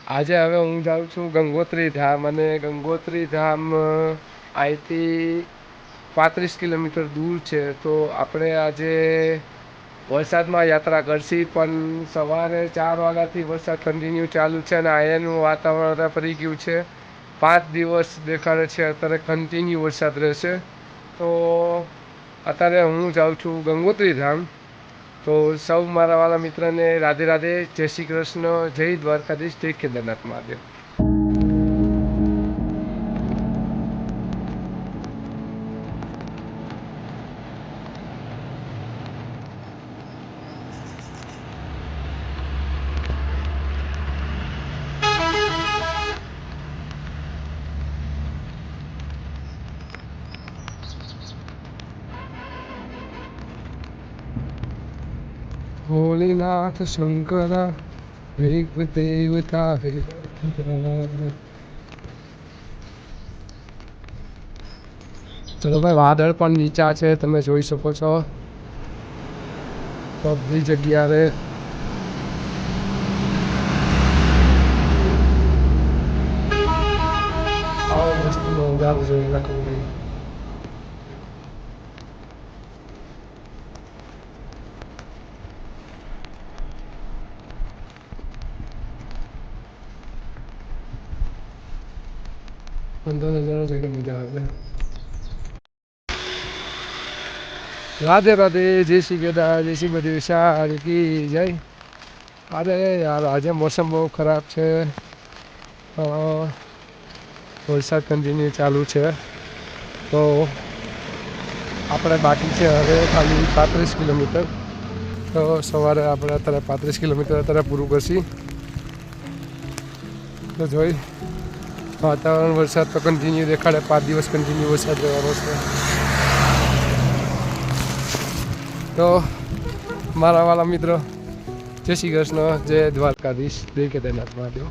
આજે હવે હું જાઉં છું ગંગોત્રી ધામ, અને ગંગોત્રી ધામ અહીંથી 35 કિલોમીટર દૂર છે. તો આપણે આજે વરસાદમાં યાત્રા કરશી, પણ સવારે 4 વાગ્યાથી વરસાદ કન્ટિન્યુ ચાલુ છે અને અહીંયાનું વાતાવરણ ફરી ગયું છે. 5 દિવસ દેખાડે છે અત્યારે કન્ટિન્યુ વરસાદ રહેશે. તો અત્યારે હું જાઉં છું ગંગોત્રી ધામ. તો સૌ મારા વાલા મિત્રને રાધે રાધે, જય શ્રી કૃષ્ણ, જય દ્વારકાધીશ, જય કેદારનાથ મહાદેવ. ભોલેનાથ શંકરા વિઘ્ન દેવતા ચલો ભાઈ, વાદળ પણ નીચા છે, તમે જોઈ શકો છો બધી જગ્યાએ. આવો વસ્તુનો નજારો જોઈ નાખો ભાઈ. અંદર નજારો જોઈને મજા આવે. રાધે રાધે, જય શ્રી કેદાર, જય શ્રી બધી વિશાળ કી જય. અરે યાર, આજે મોસમ બહુ ખરાબ છે. વરસાદ કન્ટિન્યુ ચાલુ છે. તો આપણે બાકી છે હવે ખાલી 35 કિલોમીટર. તો સવારે આપણે અત્યારે 35 કિલોમીટર અત્યારે પૂરું કરશી. તો જોઈ વાતાવરણ, વરસાદ તો કન્ટિન્યુ દેખાડે, 5 દિવસ કન્ટિન્યુ વરસાદ રહેવાનો છે. તો મારા વાલા મિત્રો, જય શ્રી કૃષ્ણ, જય દ્વારકાધીશ, જય કેદારનાથ મહાદેવ.